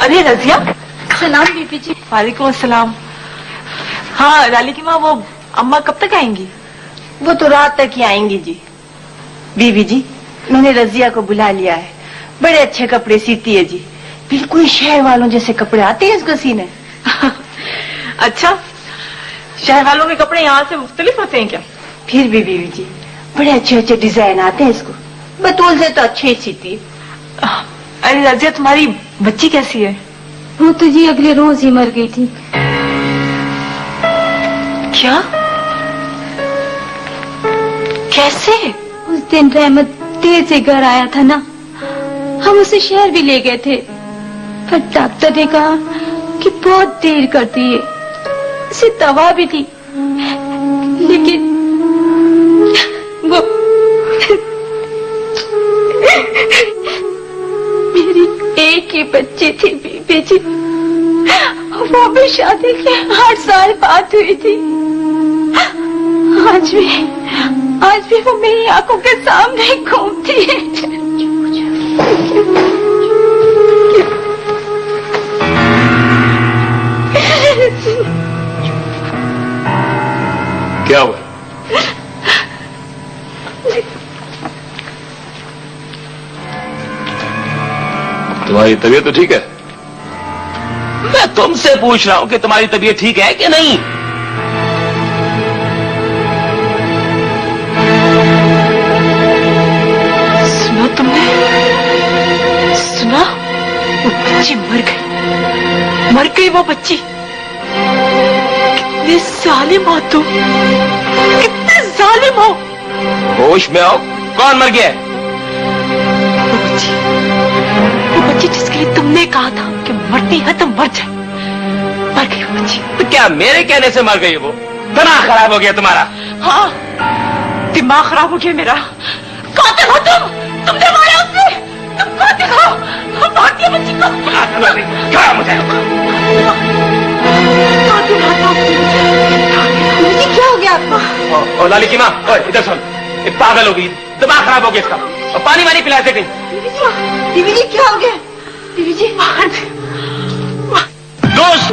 ارے رضیہ، سلام بیبی جی. وعلیکم السلام. ہاں لالی کی ماں، وہ اماں کب تک آئیں گی؟ وہ تو رات تک ہی آئیں گی جی. بیوی جی، میں نے رضیہ کو بلا لیا ہے. بڑے اچھے کپڑے سیتی ہے جی، بالکل شہر والوں جیسے کپڑے آتے ہیں اس کو سینے. اچھا، شہر والوں کے کپڑے یہاں سے مختلف ہوتے ہیں کیا؟ پھر بھی بیوی جی بڑے اچھے اچھے ڈیزائن آتے ہیں اس کو. بطول سے تو اچھے ہی سیتی ہے. ارے رضیہ، تمہاری بچی کیسی ہے؟ وہ تو جی اگلے روز ہی مر گئی تھی. کیا؟ کیسے؟ اس دن رحمت دیر سے گھر آیا تھا نا، ہم اسے شہر بھی لے گئے تھے، پر ڈاکٹر نے کہا کہ بہت دیر کرتی ہے. اسے دوا بھی تھی، لیکن وہ میری ایک ہی بچی تھی بیبی جی. وہ بھی شادی کے 8 سال بعد ہوئی تھی. آج بھی وہ میری آنکھوں کے سامنے گھومتی ہے. کیا ہوا؟ تمہاری طبیعت تو ٹھیک ہے؟ میں تم سے پوچھ رہا ہوں کہ تمہاری طبیعت ٹھیک ہے کہ نہیں؟ سنا تم نے؟ سنا؟ وہ بچی مر گئی وہ بچی. کتنے ظالم ہو تم، کتنے ظالم ہو. ہوش میں آؤ، کون مر گیا ہے؟ وہ بچی جس کے لیے تم نے کہا تھا کہ مرتی ہے تو مر جائے، مر گئی وہ بچی. تو کیا میرے کہنے سے مر گئی وہ؟ دماغ خراب ہو گیا تمہارا؟ ہاں، دماغ خراب ہو گیا میرا. قاتل ہو تم نے مارا اسے. تم قاتل ہو، مارتی ہے بچی کو. کیا مجھے کیا ہو گیا آپ کو؟ لالی کی ماں، ادھر سن، یہ پاگل ہو گئی، دماغ خراب ہو گیا اس کا. اور پانی وانی پلا دے گئی. بیوی جی کیا ہو گیا؟ بیوی جی دوست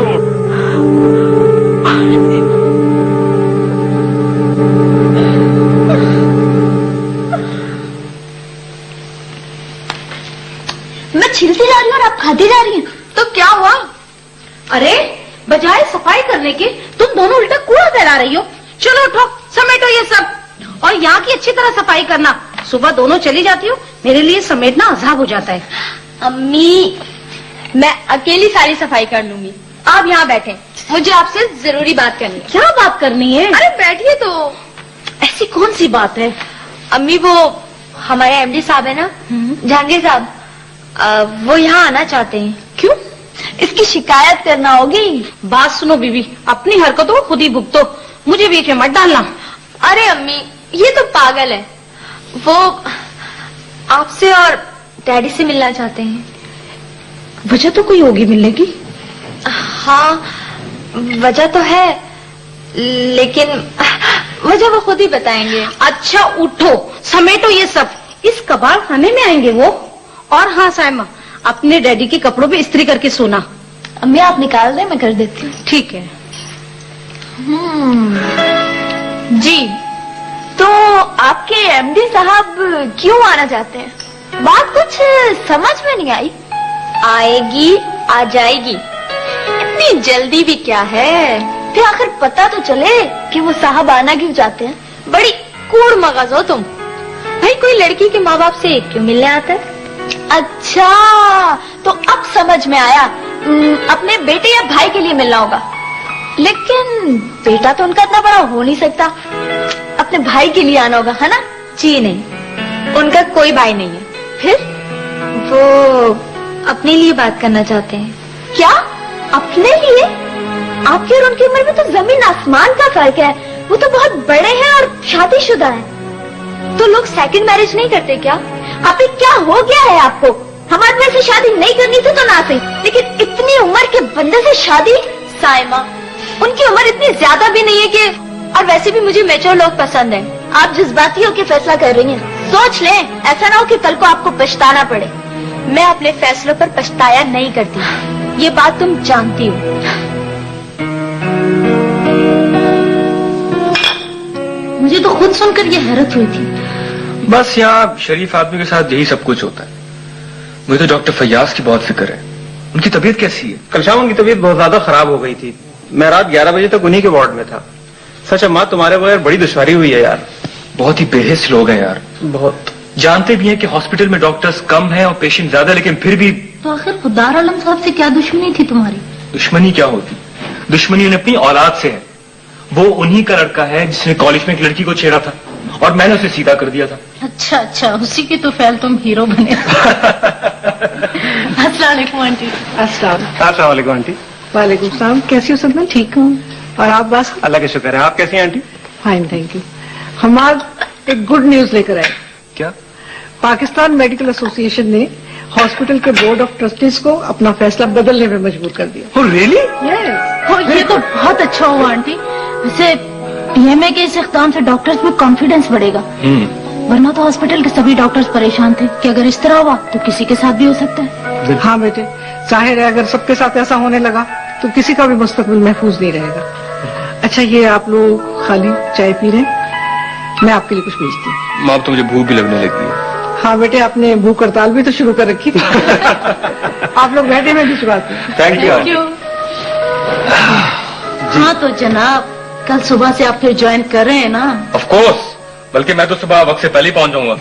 میں چھلتی جا رہی ہوں اور آپ کھاتی جا رہی ہیں، تو کیا ہوا؟ ارے بجائے صفائی کرنے کے تم دونوں الٹا کوڑا پھیلا رہی ہو. چلو اٹھو، سمیٹو یہ سب، اور یہاں کی اچھی طرح صفائی کرنا. صبح دونوں چلی جاتی ہو، میرے لیے سمیٹنا عذاب ہو جاتا ہے. امی، میں اکیلی ساری صفائی کر لوں گی. آپ یہاں بیٹھیں، مجھے آپ سے ضروری بات کرنی ہے. کیا بات کرنی ہے؟ ارے بیٹھیے تو. ایسی کون سی بات ہے؟ امی، وہ ہمارے ایم ڈی صاحب ہے نا، جہانگیر صاحب، وہ یہاں آنا چاہتے ہیں. کیوں؟ اس کی شکایت کرنا ہوگی. بات سنو بیوی، اپنی حرکتوں کو خود ہی بھگتو، مجھے بیچ میں مت ڈالنا. ارے امی، یہ تو پاگل ہے. وہ آپ سے اور ڈیڈی سے ملنا چاہتے ہیں. وجہ تو کوئی ہوگی ملنے کی. ہاں وجہ تو ہے، لیکن وجہ وہ خود ہی بتائیں گے. اچھا اٹھو، سمیٹو یہ سب. اس کباڑ خانے میں آئیں گے وہ. اور ہاں سائمہ، اپنے ڈیڈی کے کپڑوں پہ استری کر کے سونا. امی آپ نکال دیں، میں کر دیتی ہوں. ٹھیک ہے. جی، تو آپ کے ایم ڈی صاحب کیوں آنا چاہتے ہیں؟ بات کچھ سمجھ میں نہیں آئی. آئے گی، آ جائے گی، اتنی جلدی بھی کیا ہے. پھر آخر پتا تو چلے کہ وہ صاحب آنا کیوں چاہتے ہیں. بڑی کوڑ مغز ہو تم. بھائی کوئی لڑکی کے ماں باپ سے کیوں ملنے آتا ہے؟ اچھا، تو اب سمجھ میں آیا، اپنے بیٹے یا بھائی کے لیے ملنا ہوگا. لیکن بیٹا تو ان کا اتنا بڑا ہو نہیں سکتا، اپنے بھائی کے لیے آنا ہوگا، ہے نا؟ جی نہیں، ان کا کوئی بھائی نہیں ہے. پھر وہ اپنے لیے بات کرنا چاہتے ہیں. کیا اپنے لیے؟ آپ کی اور ان کی عمر میں تو زمین آسمان کا فرق ہے. وہ تو بہت بڑے ہیں اور شادی شدہ ہیں. تو لوگ سیکنڈ میرج نہیں کرتے کیا؟ آپ کیا ہو گیا ہے آپ کو؟ ہمارے میں سے شادی نہیں کرنی تھی تو نہ صحیح، لیکن اتنی عمر کے بندے سے شادی. سائمہ، ان کی عمر اتنی زیادہ بھی نہیں ہے کہ، اور ویسے بھی مجھے میچور لوگ پسند ہیں. آپ جذباتی ہو کے فیصلہ کر رہی ہیں. سوچ لیں، ایسا نہ ہو کہ کل کو آپ کو پچھتانا پڑے. میں اپنے فیصلوں پر پچھتایا نہیں کرتی. ये बात तुम जानती हो। मुझे तो खुद सुनकर ये हैरत हुई थी। बस यहाँ शरीफ आदमी के साथ यही सब कुछ होता है। मुझे तो डॉक्टर फैयाज की बहुत फिक्र है। उनकी तबीयत कैसी है? कल शाम उनकी तबीयत बहुत ज्यादा खराब हो गई थी। मैं रात 11 बजे तक उन्हीं के वार्ड में था। सच है माँ, तुम्हारे बगैर बड़ी दुश्वारी हुई है यार। बहुत ही बेहिस लोग हैं यार। बहुत। जानते भी हैं कि हॉस्पिटल में डॉक्टर्स कम हैं और पेशेंट ज्यादा, लेकिन फिर भी। तो आखिर खुदार आलम साहब से क्या दुश्मनी थी तुम्हारी? दुश्मनी क्या होती? दुश्मनी उन्हें अपनी औलाद से है। वो उन्हीं का लड़का है जिसने कॉलेज में एक लड़की को छेड़ा था और मैंने उसे सीधा कर दिया था। अच्छा अच्छा, उसी की तो फैल तुम हीरो बने। अस्सलाम वालेकुम आंटी। अस्सलाम वालेकुम आंटी। वालेकुम सलाम। कैसी हो सदमा? ठीक हूँ। और आप बस? अल्लाह का शुक्र है। आप कैसी हैं आंटी? Fine, thank you. हम आज एक गुड न्यूज लेकर आए। क्या? पाकिस्तान मेडिकल एसोसिएशन ने हॉस्पिटल के बोर्ड ऑफ ट्रस्टीज को अपना फैसला बदलने में मजबूर कर दिया। Oh, really? यस। ये तो बहुत अच्छा हुआ आंटी। वैसे पीएमए के इस इक़दाम से डॉक्टर्स में कॉन्फिडेंस बढ़ेगा। वरना तो हॉस्पिटल के सभी डॉक्टर्स परेशान थे कि अगर इस तरह हुआ तो किसी के साथ भी हो सकता है। हाँ बेटे, जाहिर है अगर सबके साथ ऐसा होने लगा तो किसी का भी मुस्तकबिल महफूज नहीं रहेगा। अच्छा, ये आप लोग खाली चाय पी रहे हैं, मैं आपके लिए कुछ भेजती हूँ। माँ, अब तो मुझे भूख भी लगने लगी है। हाँ बेटे, आपने भूख हड़ताल भी तो शुरू कर रखी थी। आप लोग बैठे, मैं भी शुरुआत हूँ। Thank you. हाँ तो जनाब, कल सुबह से आप फिर ज्वाइन कर रहे हैं ना? ऑफ कोर्स, बल्कि मैं तो सुबह वक्त से पहले ही पहुंच जाऊंगा।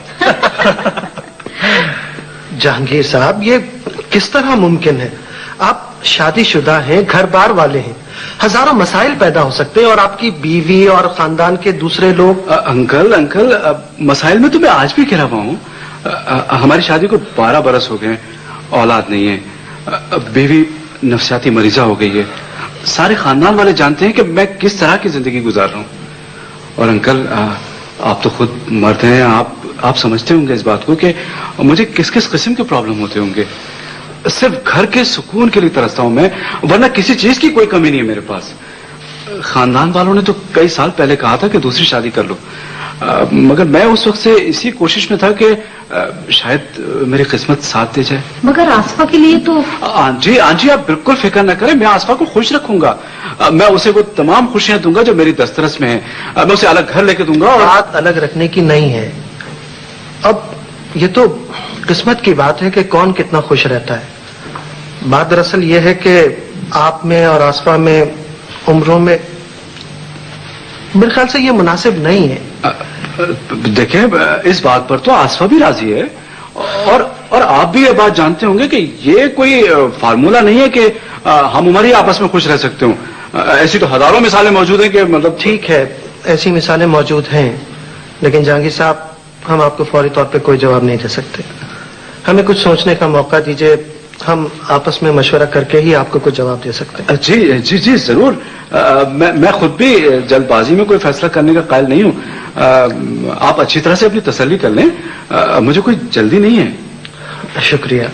जहांगीर साहब, ये किस तरह मुमकिन है? आप शादीशुदा हैं, घर बार वाले हैं, हजारों मसाइल पैदा हो सकते हैं और आपकी बीवी और खानदान के दूसरे लोग। अंकल, मसाइल में तो मैं आज भी घिरा हुआ हूँ। हमारी शादी को 12 बरस हो गए, औलाद नहीं है, बीवी नफसियाती मरीजा हो गई है। सारे खानदान वाले जानते हैं कि मैं किस तरह की जिंदगी गुजार रहा हूँ। और अंकल, आप तो खुद मर्द हैं, आप समझते होंगे इस बात को कि मुझे किस किस किस्म के प्रॉब्लम होते होंगे। सिर्फ घर के सुकून के लिए तरसता हूं मैं, वरना किसी चीज की कोई कमी नहीं है मेरे पास। खानदान वालों ने तो कई साल पहले कहा था कि दूसरी शादी कर लो, मगर मैं उस वक्त से इसी कोशिश में था कि शायद मेरी किस्मत साथ दे जाए। मगर आसफा के लिए तो। आंटी, आप बिल्कुल फिक्र न करें, मैं आसफा को खुश रखूंगा। मैं उसे वो तमाम खुशियां दूंगा जो मेरी दस्तरस में है। मैं उसे अलग घर लेके दूंगा। और बात अलग रखने की नहीं है, अब ये तो किस्मत की बात है कि कौन कितना खुश रहता है। बात दरअसल ये है कि आप में और आसफा में उम्रों में मेरे ख्याल से ये मुनासिब नहीं है। देखिए, इस बात पर तो आसफा भी राजी है और आप भी ये बात जानते होंगे कि ये कोई फार्मूला नहीं है कि हम उम्र ही आपस में खुश रह सकते हो। ऐसी तो हजारों मिसालें मौजूद हैं कि मतलब। ठीक है, ऐसी मिसालें मौजूद हैं, लेकिन जहांगीर साहब, हम आपको फौरी तौर पे कोई जवाब नहीं दे सकते। हमें कुछ सोचने का मौका दीजिए, हम आपस में मशवरा करके ही आपको कुछ जवाब दे सकते हैं। जी जरूर। मैं खुद भी जल्दबाजी में कोई फैसला करने का कायल नहीं हूँ। आप अच्छी तरह से अपनी तसल्ली कर लें, मुझे कोई जल्दी नहीं है। शुक्रिया।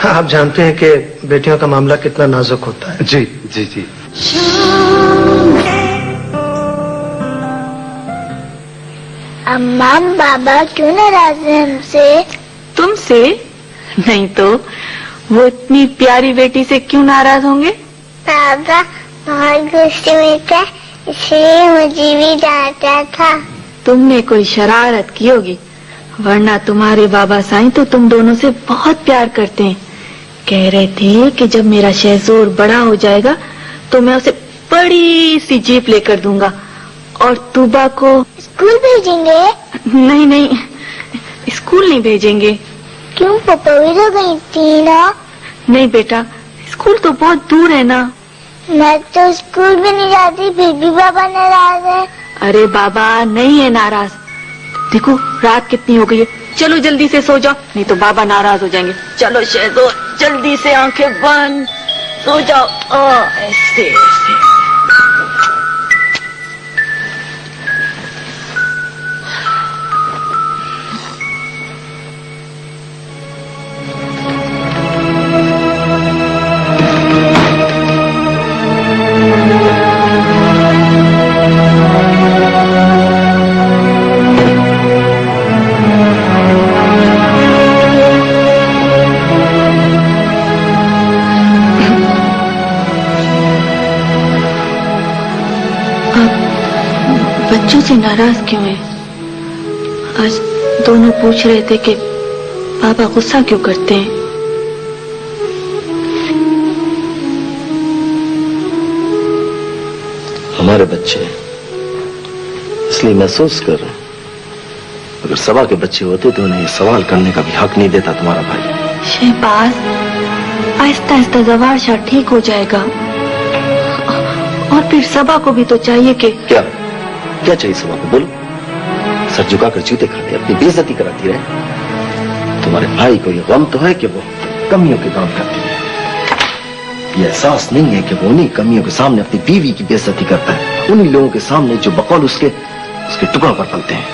आप जानते हैं कि बेटियों का मामला कितना नाजुक होता है। जी। अम्मा, बाबा क्यों नाराज है हमसे? तुमसे नहीं तो वो इतनी प्यारी बेटी से क्यों नाराज होंगे? बाबा बहुत गुस्से में था, इसलिए मुझे भी डांटा था। तुमने कोई शरारत की होगी, वरना तुम्हारे बाबा साईं तो तुम दोनों से बहुत प्यार करते हैं। कह रहे थे कि जब मेरा शहजोर बड़ा हो जाएगा तो मैं उसे बड़ी सी जीप लेकर दूंगा और तूबा को स्कूल भेजेंगे? नहीं, स्कूल नहीं भेजेंगे। क्यों, पापा भी तो गई थी ना? नहीं बेटा, स्कूल तो बहुत दूर है ना। मैं तो स्कूल भी नहीं जाती, फिर भी बाबा नाराज है। अरे बाबा नहीं है नाराज। देखो रात कितनी हो गई है, चलो जल्दी से सो जाओ, नहीं तो बाबा नाराज हो जाएंगे। चलो शहजोर, जल्दी से आंखें बंद, सो जाओ। ऐसे। मुझसे नाराज क्यों है? आज दोनों पूछ रहे थे कि पापा गुस्सा क्यों करते हैं। हमारे बच्चे इसलिए महसूस कर रहे हैं। अगर सबा के बच्चे होते तो उन्हें सवाल करने का भी हक नहीं देता तुम्हारा भाई। शहबाज, आहिस्ता आहिस्ता जवारशा ठीक हो जाएगा। और फिर सबा को भी तो चाहिए कि क्या क्या चाहिए सबा को? बोलो। सर झुकाकर जूते खाते अपनी बेइज्जती कराती रहे। तुम्हारे भाई को ये गम तो है कि वो कमियों के काम करती है। ये एहसास नहीं है कि वो उन्हीं कमियों के सामने अपनी बीवी की बेइज्जती करता है, उन्हीं लोगों के सामने जो बकौल उसके टुकड़ों पर पलते हैं।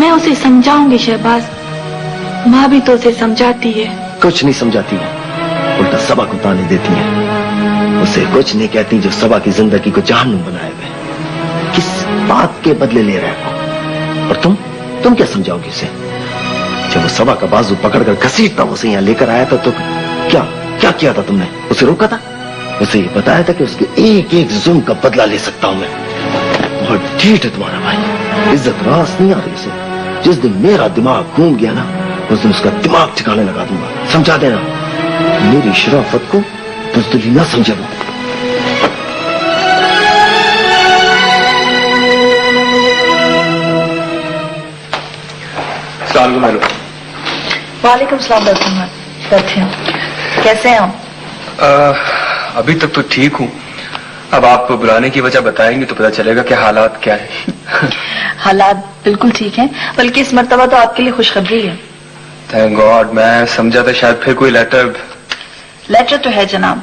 मैं उसे समझाऊंगी शहबाज। माँ भी तो उसे समझाती है। कुछ नहीं समझाती है, उल्टा सबा को ताने देती है। उसे कुछ नहीं कहती जो सबा की जिंदगी को जहन्नुम बनाए हुए। किस बात के बदले ले रहा है वो? और तुम क्या समझाओगी उसे? जब वो सबा का बाजू पकड़कर घसीटता उसे यहाँ लेकर आया था तो क्या किया था तुमने? उसे रोका था? उसे ये बताया था कि उसके एक एक जुल्म का बदला ले सकता हूं मैं। बहुत ढीठ है तुम्हारा भाई, इज्जत रास नहीं आ रही उसे। जिस दिन मेरा दिमाग घूम गया ना, उस दिन उसका दिमाग ठिकाने लगा दूंगा। समझा देना। मेरी शराफत को बुज़दिली ना समझे वो। वालेकुम सलाम डॉक्टर। बैठे हो? कैसे हैं आप? अभी तक तो ठीक हूँ। अब आप बुलाने की वजह बताएंगे तो पता चलेगा कि हालात क्या है। हालात बिल्कुल ठीक हैं, बल्कि इस मर्तबा तो आपके लिए खुशखबरी है। Thank God. मैं समझा था शायद फिर कोई लेटर तो है जनाब,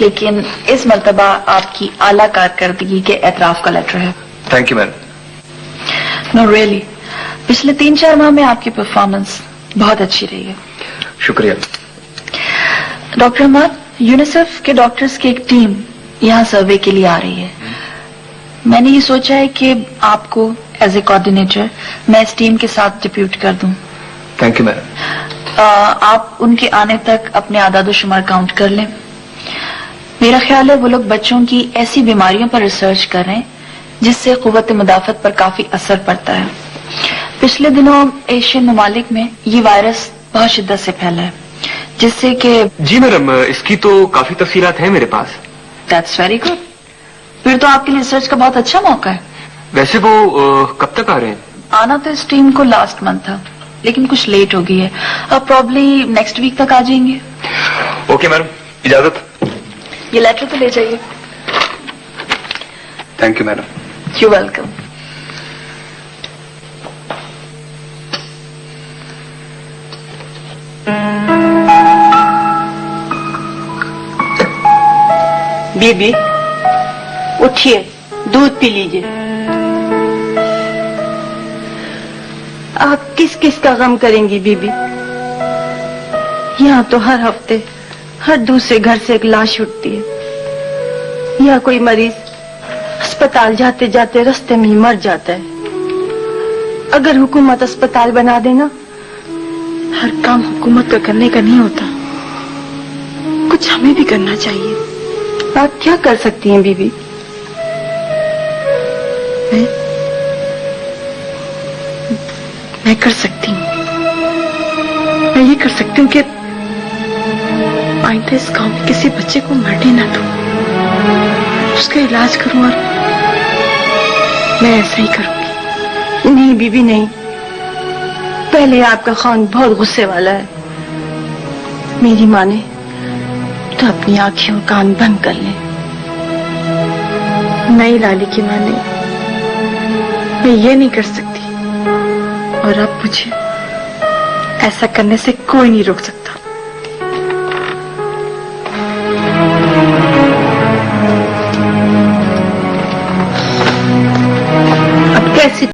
लेकिन इस मर्तबा आपकी आला कारकर्दगी के एतराफ का लेटर है। Thank you ma'am. No really, पिछले 3-4 माह में आपकी परफॉर्मेंस बहुत अच्छी रही है। शुक्रिया। डॉक्टर अहमद, यूनिसेफ के डॉक्टर्स की एक टीम यहाँ सर्वे के लिए आ रही है। मैंने ये सोचा है कि आपको एज ए कोऑर्डिनेटर मैं इस टीम के साथ डिप्यूट कर दूं। Thank you ma'am. आप उनके आने तक अपने आदाद शुमार काउंट कर लें। मेरा ख्याल है वो लोग बच्चों की ऐसी बीमारियों पर रिसर्च कर रहे हैं जिससे कुव्वत मुदाफत पर काफी असर पड़ता है। पिछले दिनों एशियन ममालिक में ये वायरस बहुत शिद्दत से फैला है, जिससे कि जी मैडम, इसकी तो काफी तफसीलात हैं मेरे पास। That's very good. फिर तो आपके लिए रिसर्च का बहुत अच्छा मौका है। वैसे वो कब तक आ रहे हैं? आना तो इस टीम को लास्ट मंथ था, लेकिन कुछ लेट हो गई है। अब प्रॉब्ली नेक्स्ट वीक तक आ जाएंगे। ओके मैडम, इजाजत। ये लेटर तो ले जाइए। Thank you madam. You welcome. बीबी उठिए, दूध पी लीजिए। आप किस किस का गम करेंगी बीबी? यहाँ तो हर हफ्ते हर दूसरे घर से एक लाश उठती है। या कोई मरीज अस्पताल जाते जाते रास्ते में ही मर जाता है। अगर हुकूमत अस्पताल बना देना, हर काम हुकूमत का करने का नहीं होता, कुछ हमें भी करना चाहिए। आप क्या कर सकती हैं बीबी? मैं कर सकती हूँ। मैं ये कर सकती हूँ कि आइंदा इस गांव में किसी बच्चे को मरने ना दूं, उसका इलाज करूं, और मैं ऐसा ही करूंगी। नहीं बीबी नहीं, पहले आपका खान बहुत गुस्से वाला है। मेरी माने तो अपनी आंखें और कान बंद कर ले। नहीं लाली की मां नहीं, मैं ये नहीं कर सकती, और अब मुझे ऐसा करने से कोई नहीं रोक सकता।